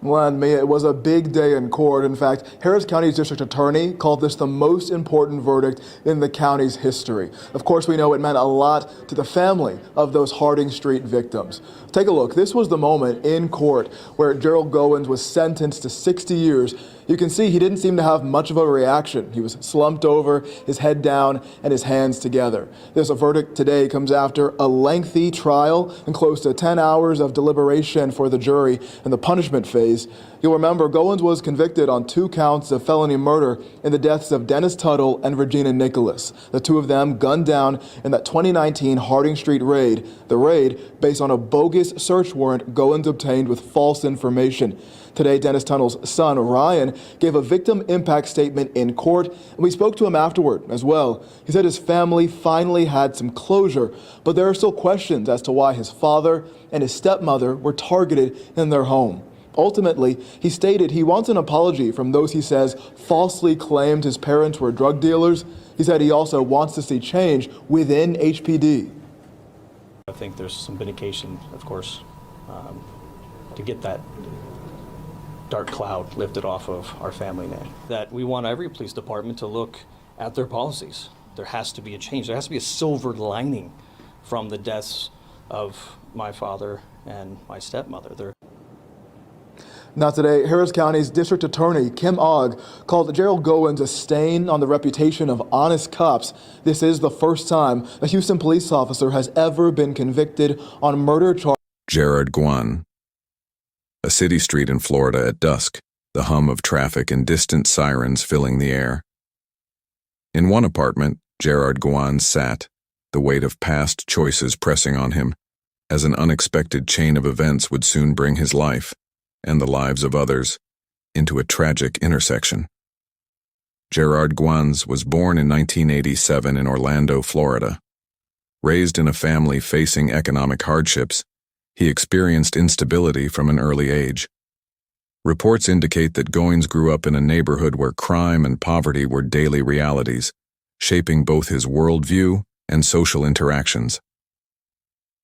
Well, and Mia, it was a big day in court. In fact, Harris County's district attorney called this the most important verdict in the county's history. Of course, we know it meant a lot to the family of those Harding Street victims. Take a look. This was the moment in court where Gerald Goins was sentenced to 60 years. You can see he didn't seem to have much of a reaction. He was slumped over, his head down, and his hands together. This verdict today comes after a lengthy trial and close to 10 hours of deliberation for the jury in the punishment phase. You'll remember Goins was convicted on 2 counts of felony murder in the deaths of Dennis Tuttle and Regina Nicholas. The 2 of them gunned down in that 2019 Harding Street raid. The raid based on a bogus search warrant Goins obtained with false information. Today, Dennis Tuttle's son, Ryan, gave a victim impact statement in court, and we spoke to him afterward as well. He said his family finally had some closure, but there are still questions as to why his father and his stepmother were targeted in their home. Ultimately, he stated he wants an apology from those he says falsely claimed his parents were drug dealers. He said he also wants to see change within HPD. I think there's some vindication, of course, to get that dark cloud lifted off of our family name. That we want every police department to look at their policies. There has to be a change. There has to be a silver lining from the deaths of my father and my stepmother. Now today, Harris County's District Attorney Kim Ogg called Gerald Goins a stain on the reputation of honest cops. This is the first time a Houston police officer has ever been convicted on murder charges. Gerard Goins. A city street in Florida at dusk, the hum of traffic and distant sirens filling the air. In one apartment, Gerard Goins sat, the weight of past choices pressing on him, as an unexpected chain of events would soon bring his life, and the lives of others, into a tragic intersection. Gerard Goins was born in 1987 in Orlando, Florida. Raised in a family facing economic hardships, he experienced instability from an early age. Reports indicate that Goins grew up in a neighborhood where crime and poverty were daily realities, shaping both his worldview and social interactions.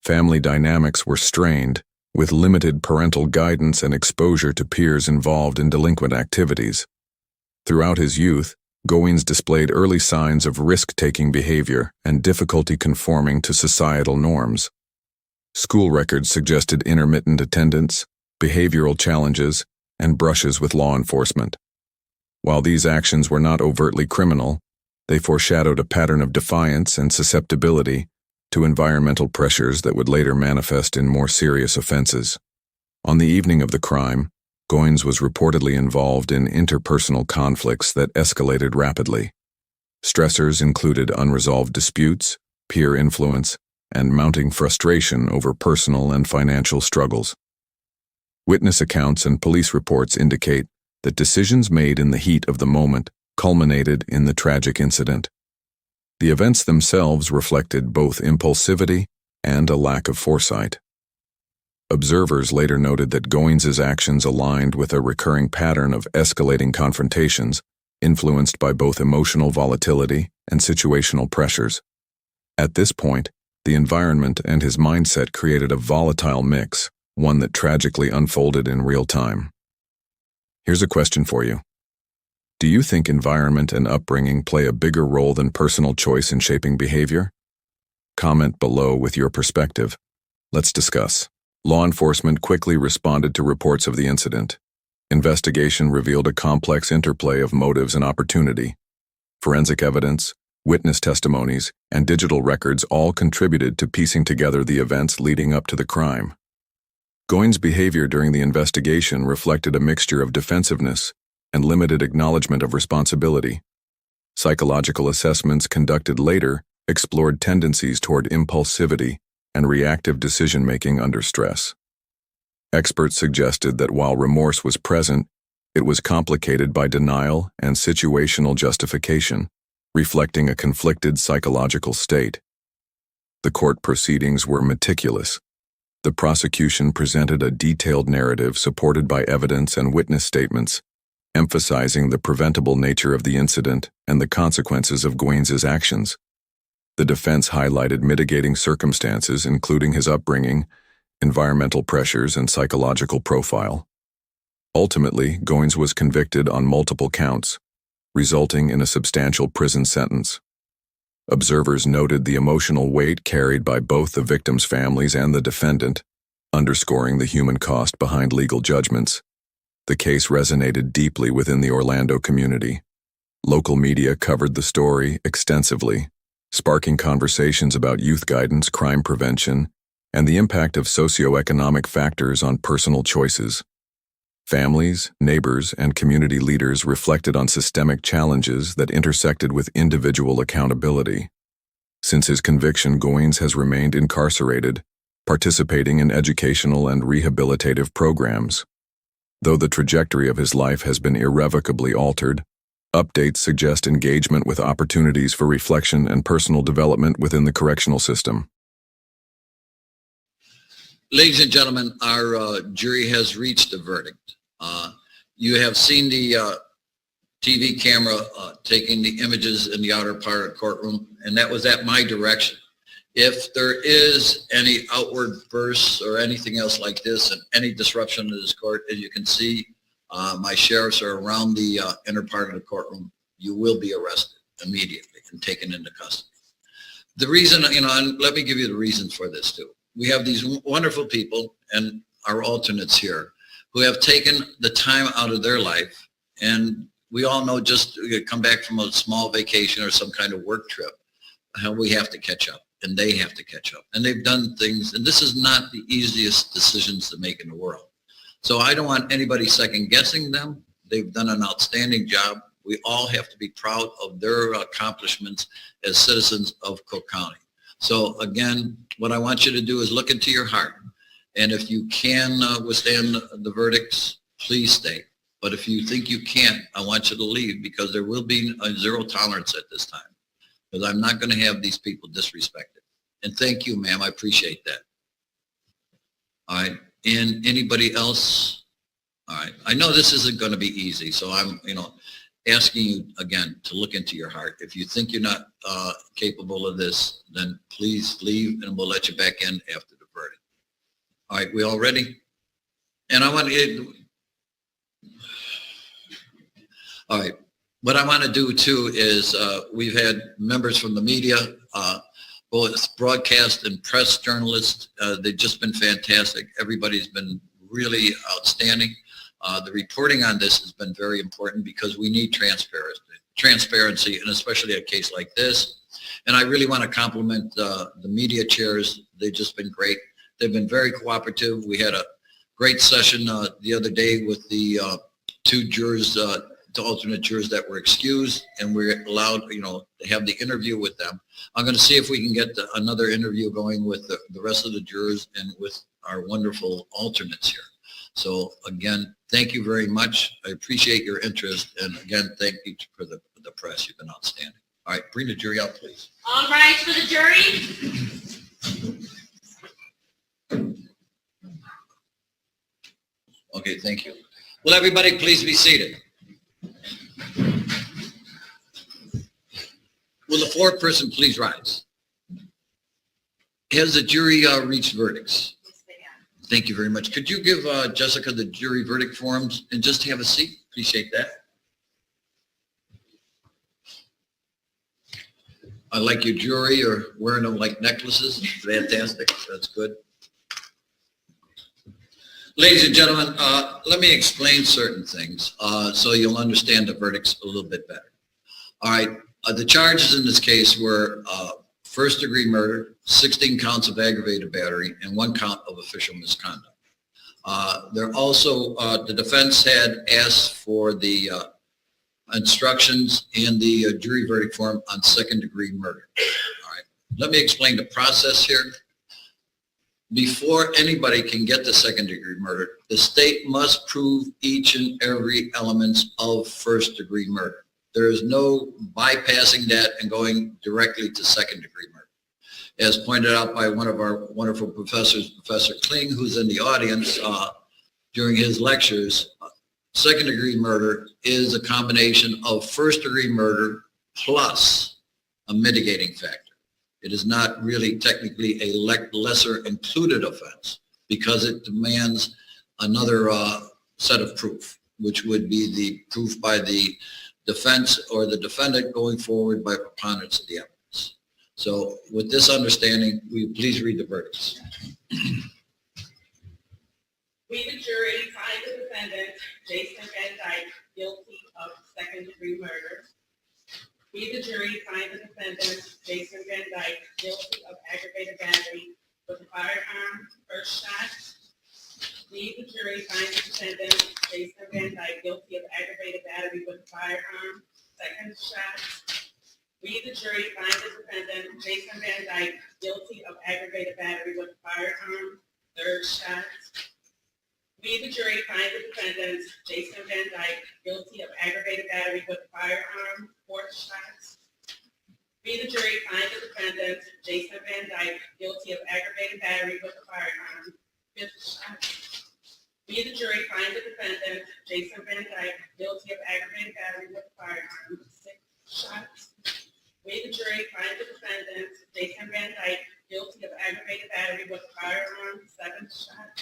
Family dynamics were strained, with limited parental guidance and exposure to peers involved in delinquent activities. Throughout his youth, Goins displayed early signs of risk-taking behavior and difficulty conforming to societal norms. School records suggested intermittent attendance, behavioral challenges, and brushes with law enforcement. While these actions were not overtly criminal, they foreshadowed a pattern of defiance and susceptibility to environmental pressures that would later manifest in more serious offenses. On the evening of the crime, Goins was reportedly involved in interpersonal conflicts that escalated rapidly. Stressors included unresolved disputes, peer influence, and mounting frustration over personal and financial struggles. Witness accounts and police reports indicate that decisions made in the heat of the moment culminated in the tragic incident. The events themselves reflected both impulsivity and a lack of foresight. Observers later noted that Goins' actions aligned with a recurring pattern of escalating confrontations, influenced by both emotional volatility and situational pressures. At this point, the environment and his mindset created a volatile mix, one that tragically unfolded in real time. Here's a question for you. Do you think environment and upbringing play a bigger role than personal choice in shaping behavior? Comment below with your perspective. Let's discuss. Law enforcement quickly responded to reports of the incident. Investigation revealed a complex interplay of motives and opportunity. Forensic evidence, witness testimonies, and digital records all contributed to piecing together the events leading up to the crime. Goins' behavior during the investigation reflected a mixture of defensiveness and limited acknowledgement of responsibility. Psychological assessments conducted later explored tendencies toward impulsivity and reactive decision-making under stress. Experts suggested that while remorse was present, it was complicated by denial and situational justification, reflecting a conflicted psychological state. The court proceedings were meticulous. The prosecution presented a detailed narrative supported by evidence and witness statements, emphasizing the preventable nature of the incident and the consequences of Goins' actions. The defense highlighted mitigating circumstances, including his upbringing, environmental pressures, and psychological profile. Ultimately, Goins was convicted on multiple counts, resulting in a substantial prison sentence. Observers noted the emotional weight carried by both the victims' families and the defendant, underscoring the human cost behind legal judgments. The case resonated deeply within the Orlando community. Local media covered the story extensively, sparking conversations about youth guidance, crime prevention, and the impact of socioeconomic factors on personal choices. Families, neighbors, and community leaders reflected on systemic challenges that intersected with individual accountability. Since his conviction, Goins has remained incarcerated, participating in educational and rehabilitative programs. Though the trajectory of his life has been irrevocably altered, updates suggest engagement with opportunities for reflection and personal development within the correctional system. Ladies and gentlemen, our jury has reached a verdict. You have seen the TV camera taking the images in the outer part of the courtroom, and that was at my direction. If there is any outward bursts or anything else like this and any disruption to this court, as you can see, my sheriffs are around the inner part of the courtroom. You will be arrested immediately and taken into custody. The reason, and let me give you the reasons for this too. We have these wonderful people and our alternates here who have taken the time out of their life, and we all know just come back from a small vacation or some kind of work trip, how we have to catch up, and they have to catch up. And they've done things, and this is not the easiest decisions to make in the world. So I don't want anybody second guessing them. They've done an outstanding job. We all have to be proud of their accomplishments as citizens of Cook County. So again, what I want you to do is look into your heart. And if you can withstand the verdicts, please stay. But if you think you can't, I want you to leave, because there will be a zero tolerance at this time. Because I'm not going to have these people disrespected. And thank you, ma'am. I appreciate that. All right. And anybody else? All right. I know this isn't going to be easy, so I'm, asking you again to look into your heart. If you think you're not capable of this, then please leave, and we'll let you back in after the verdict. All right, we all ready? And I want to, all right, what I want to do too is we've had members from the media, both broadcast and press journalists. They've just been fantastic. Everybody's been really outstanding. The reporting on this has been very important because we need transparency, and especially a case like this. And I really want to compliment the media chairs. They've just been great. They've been very cooperative. We had a great session the other day with the two jurors, the alternate jurors that were excused, and we're allowed, to have the interview with them. I'm going to see if we can get another interview going with the rest of the jurors and with our wonderful alternates here. So again, thank you very much. I appreciate your interest. And again, thank you for the press. You've been outstanding. All right, bring the jury out, please. All right, for the jury. Okay, thank you. Will everybody please be seated? Will the fourth person please rise? Has the jury reached verdicts? Thank you very much. Could you give Jessica the jury verdict forms and just have a seat? Appreciate that. I like your jury. You're wearing them like necklaces. Fantastic. That's good. Ladies and gentlemen, let me explain certain things so you'll understand the verdicts a little bit better. All right. The charges in this case were first-degree murder, 16 counts of aggravated battery, and 1 count of official misconduct. There also, the defense had asked for the instructions in the jury verdict form on second-degree murder. All right. Let me explain the process here. Before anybody can get to second-degree murder, the state must prove each and every element of first-degree murder. There is no bypassing that and going directly to second-degree murder. As pointed out by one of our wonderful professors, Professor Kling, who's in the audience during his lectures, second-degree murder is a combination of first-degree murder plus a mitigating factor. It is not really technically a lesser included offense because it demands another set of proof, which would be the proof by the defense or the defendant going forward by preponderance of the evidence. So with this understanding, will you please read the verdicts? We, the jury, find the defendant, Jason Van Dyke, guilty of second-degree murder. We, the jury, find the defendant, Jason Van Dyke, guilty of aggravated battery with a firearm, first shot. We, the jury, find the defendant, Jason Van Dyke, guilty of aggravated battery with a firearm, second shot. We, the jury, find the defendant, Jason Van Dyke, guilty of aggravated battery with a firearm, third shot. We, the jury, find the defendant, Jason Van Dyke, guilty of aggravated battery with a firearm, fourth shot. We, the jury, find the defendant, Jason Van Dyke, guilty of aggravated battery with a firearm, fifth shot. We, the jury, find the defendant, Jason Van Dyke, guilty of aggravated battery with a firearm, sixth shot. We, the jury, find the defendant, Jason Van Dyke, guilty of aggravated battery with a firearm, seventh shot.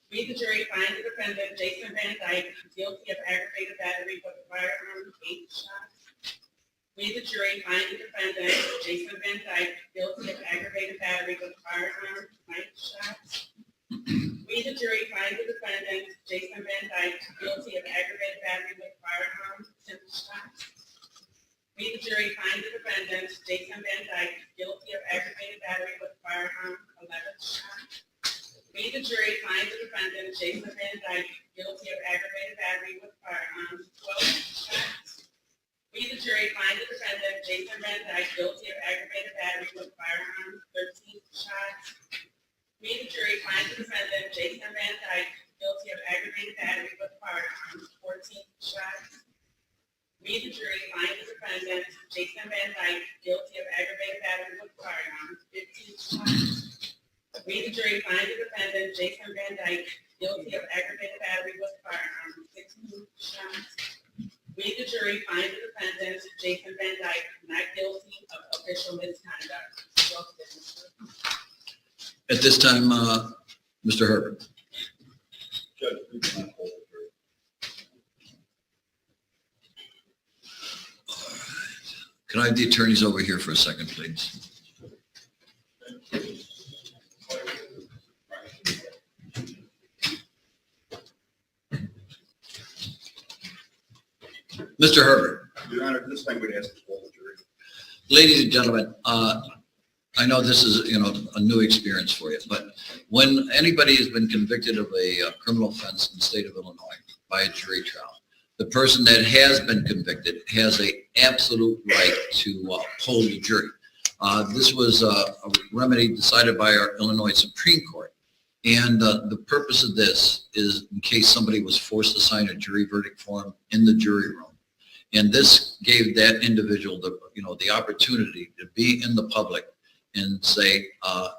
We, the jury, find the defendant, Jason Van Dyke, guilty of aggravated battery with a firearm, eighth shot. We, the jury, find the defendant, Jason Van Dyke, guilty of aggravated battery with a firearm, ninth shot. We, the jury, find the defendant, Jason Van Dyke, guilty of aggravated battery with a firearm, tenth shot. We, the jury, find the defendant, Jason Van Dyke, guilty of aggravated battery with a firearm, 11th shot. We, the jury, find the defendant, Jason Van Dyke, guilty of aggravated battery with a firearm, 12th shot. We, the jury, find the defendant, Jason Van Dyke, guilty of aggravated battery with a firearm, 13th shot. We, the jury, find the defendant, Jason Van Dyke, guilty of aggravated battery with a firearm, 14th shot. We, the jury, find the defendant, Jason Van Dyke, guilty of aggravated battery with a firearm, 15th shot. We, the jury, find the defendant, Jason Van Dyke, guilty of aggravated battery with a firearm, 16th shot. We, the jury, find the defendant, Jason Van Dyke, not guilty of official misconduct. At this time, Mr. Herbert. Judge, we cannot hold the jury. Can I have the attorneys over here for a second, please? Mr. Herbert. Your Honor, this time we'd ask to hold the jury. Ladies and gentlemen, I know this is, a new experience for you, but when anybody has been convicted of a criminal offense in the state of Illinois by a jury trial, the person that has been convicted has an absolute right to hold the jury. This was a remedy decided by our Illinois Supreme Court. And the purpose of this is in case somebody was forced to sign a jury verdict form in the jury room. And this gave that individual the opportunity to be in the public and say,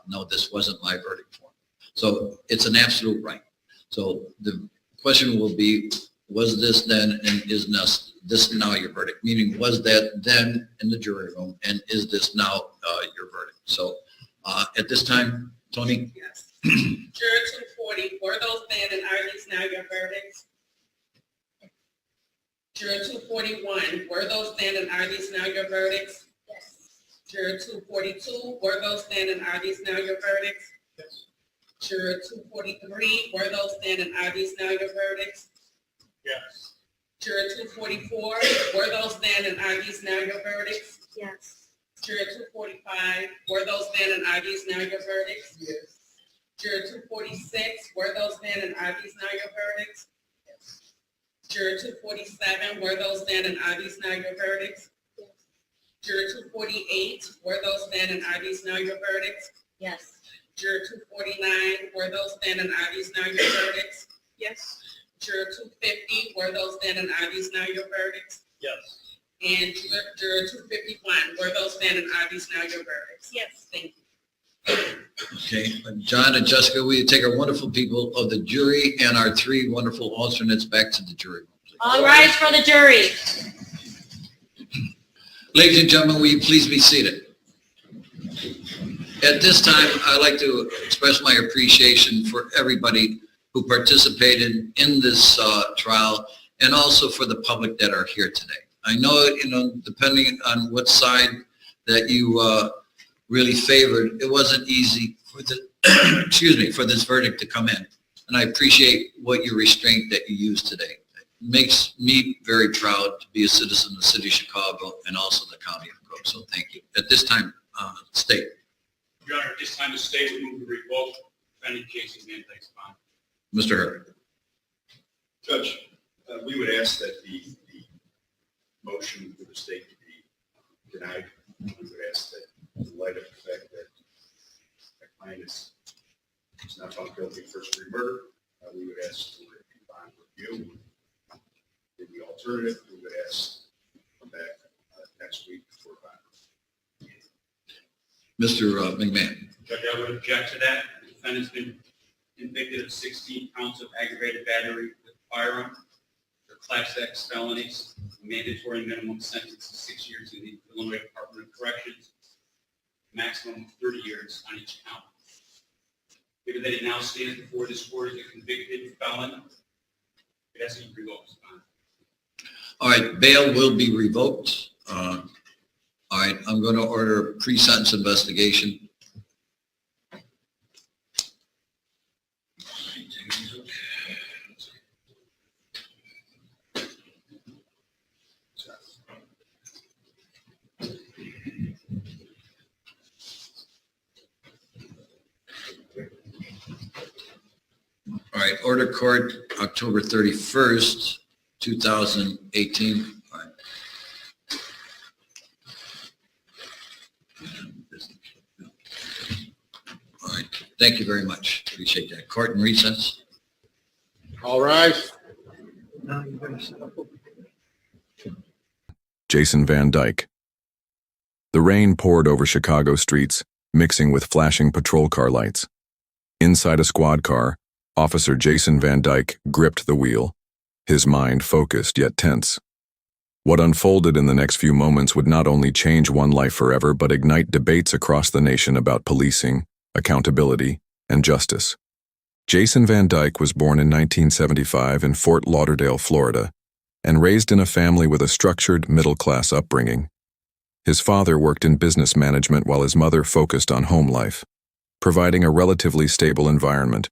no, this wasn't my verdict form. So it's an absolute right. So the question will be, was this then and is this now your verdict? Meaning, was that then in the jury room and is this now your verdict? So at this time, Tony? Yes. Juror 240, were those then and are these now your verdicts? Juror 241, were those then and are these now your verdicts? Yes. Juror 242, were those then and are these now your verdicts? Yes. Juror 243, were those then and are these now your verdicts? Yes. Juror 244, were those then and are these now your verdicts? Yes. Juror 245, were those then and are these now your verdicts? Yes. Juror 246, were those then and are these now your verdicts? Yes. Juror 247, were those then and are these now your verdicts? Yes. Juror 248, were those then and are these now your verdicts? Yes. Juror 249, were those then and are these now your verdicts? Yes. Juror 250, were those then and are these now your verdicts? Yes. And juror 251, were those then and are these now your verdicts? Yes. Thank you. Okay, John and Jessica, will you take our wonderful people of the jury and our three wonderful alternates back to the jury room, please? All rise for the jury. Ladies and gentlemen, will you please be seated? At this time, I'd like to express my appreciation for everybody who participated in this trial, and also for the public that are here today. I know, depending on what side that you really favored, it wasn't easy for the, excuse me, for this verdict to come in. And I appreciate what your restraint that you used today. It makes me very proud to be a citizen of the city of Chicago and also the county of Cook. So thank you. At this time, state. Your Honor, at this time, the state would move to revoke defendant Jason Van Dyke's bond. Mr. Herbert. Judge, we would ask that the motion for the state to be denied. We would ask that in light of the fact that my client is not found guilty of first-degree murder, we would ask for a bond review. In the alternative, we would ask to come back next week for a bond. Mr. McMahon. Judge, I would object to that. The defendant's been convicted of 16 counts of aggravated battery with a firearm. They're Class X felonies. Mandatory minimum sentence is 6 years in the Illinois Department of Corrections, maximum of 30 years on each count. Given that he now stands before this court as a convicted felon, it has to be revoked. All right, bail will be revoked. All right, I'm going to order a pre-sentence investigation. All right, order court October 31st, 2018. All right. All right, thank you very much. Appreciate that. Court in recess. All right. Jason Van Dyke. The rain poured over Chicago streets, mixing with flashing patrol car lights. Inside a squad car, Officer Jason Van Dyke gripped the wheel, his mind focused yet tense. What unfolded in the next few moments would not only change one life forever, but ignite debates across the nation about policing, accountability, and justice. Jason Van Dyke was born in 1975 in Fort Lauderdale, Florida, and raised in a family with a structured, middle-class upbringing. His father worked in business management while his mother focused on home life, providing a relatively stable environment,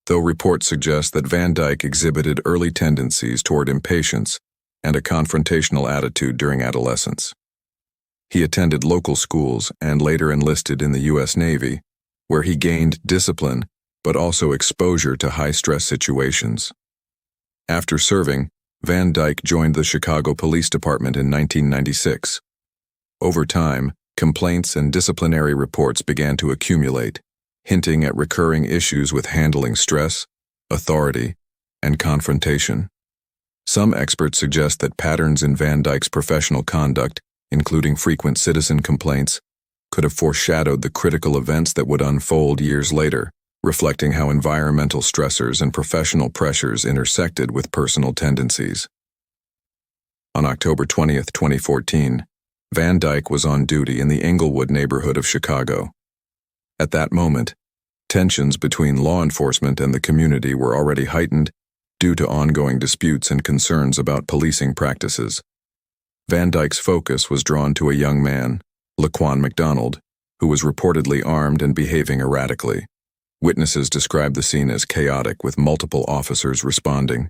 though reports suggest that Van Dyke exhibited early tendencies toward impatience and a confrontational attitude during adolescence. He attended local schools and later enlisted in the U.S. Navy, where he gained discipline but also exposure to high-stress situations. After serving, Van Dyke joined the Chicago Police Department in 1996. Over time, complaints and disciplinary reports began to accumulate, hinting at recurring issues with handling stress, authority, and confrontation. Some experts suggest that patterns in Van Dyke's professional conduct, including frequent citizen complaints, could have foreshadowed the critical events that would unfold years later, reflecting how environmental stressors and professional pressures intersected with personal tendencies. On October 20, 2014, Van Dyke was on duty in the Englewood neighborhood of Chicago. At that moment, tensions between law enforcement and the community were already heightened due to ongoing disputes and concerns about policing practices. Van Dyke's focus was drawn to a young man, Laquan McDonald, who was reportedly armed and behaving erratically. Witnesses described the scene as chaotic, with multiple officers responding.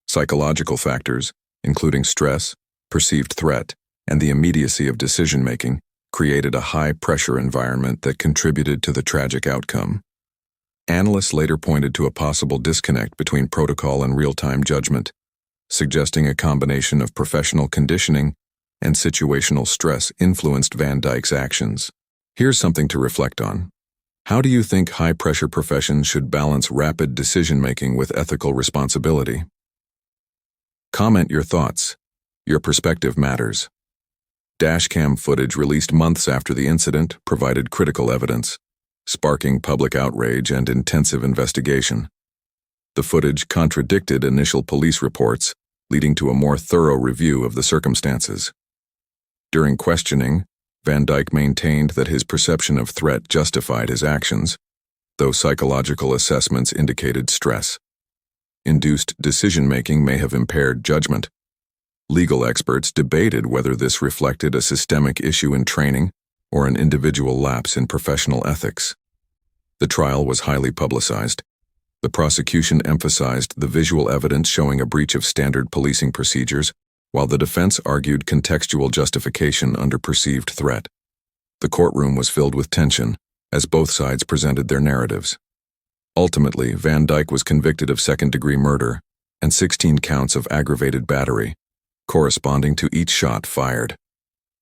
Psychological factors, including stress, perceived threat, and the immediacy of decision-making, created a high-pressure environment that contributed to the tragic outcome. Analysts later pointed to a possible disconnect between protocol and real-time judgment, suggesting a combination of professional conditioning and situational stress influenced Van Dyke's actions. Here's something to reflect on. How do you think high-pressure professions should balance rapid decision-making with ethical responsibility? Comment your thoughts. Your perspective matters. Dashcam footage released months after the incident provided critical evidence, sparking public outrage and intensive investigation. The footage contradicted initial police reports, leading to a more thorough review of the circumstances. During questioning, Van Dyke maintained that his perception of threat justified his actions, though psychological assessments indicated stress. induced decision-making may have impaired judgment. Legal experts debated whether this reflected a systemic issue in training or an individual lapse in professional ethics. The trial was highly publicized. The prosecution emphasized the visual evidence showing a breach of standard policing procedures, while the defense argued contextual justification under perceived threat. The courtroom was filled with tension as both sides presented their narratives. Ultimately, Van Dyke was convicted of second-degree murder and 16 counts of aggravated battery, corresponding to each shot fired.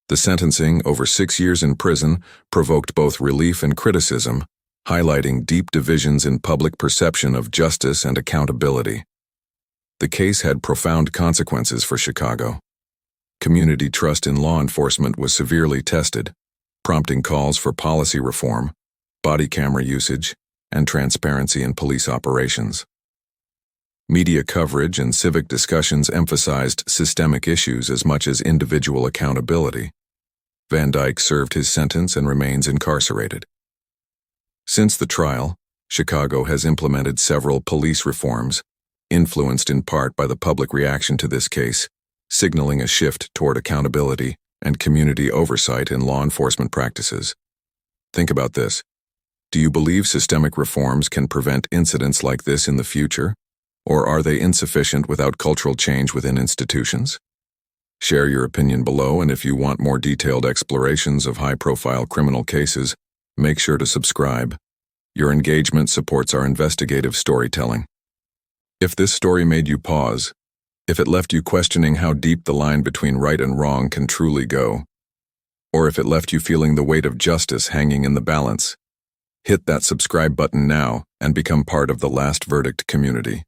The sentencing, over 6 years in prison, provoked both relief and criticism, highlighting deep divisions in public perception of justice and accountability. The case had profound consequences for Chicago. Community trust in law enforcement was severely tested, prompting calls for policy reform, body camera usage, and transparency in police operations. Media coverage and civic discussions emphasized systemic issues as much as individual accountability. Van Dyke served his sentence and remains incarcerated. Since the trial, Chicago has implemented several police reforms, influenced in part by the public reaction to this case, signaling a shift toward accountability and community oversight in law enforcement practices. Think about this. Do you believe systemic reforms can prevent incidents like this in the future? Or are they insufficient without cultural change within institutions? Share your opinion below, and if you want more detailed explorations of high-profile criminal cases, make sure to subscribe. Your engagement supports our investigative storytelling. If this story made you pause, if it left you questioning how deep the line between right and wrong can truly go, or if it left you feeling the weight of justice hanging in the balance, hit that subscribe button now and become part of the Last Verdict community.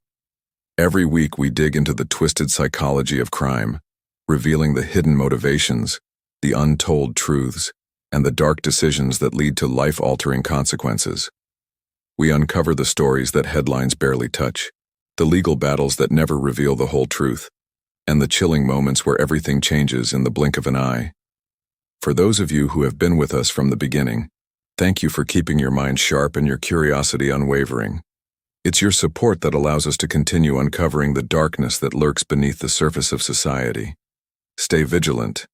Every week we dig into the twisted psychology of crime, revealing the hidden motivations, the untold truths, and the dark decisions that lead to life-altering consequences. We uncover the stories that headlines barely touch, the legal battles that never reveal the whole truth, and the chilling moments where everything changes in the blink of an eye. For those of you who have been with us from the beginning, thank you for keeping your mind sharp and your curiosity unwavering. It's your support that allows us to continue uncovering the darkness that lurks beneath the surface of society. Stay vigilant,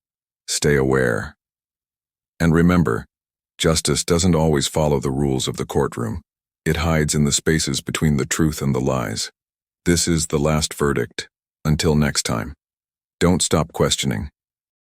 stay aware. And remember, justice doesn't always follow the rules of the courtroom. It hides in the spaces between the truth and the lies. This is The Last Verdict. Until next time, don't stop questioning.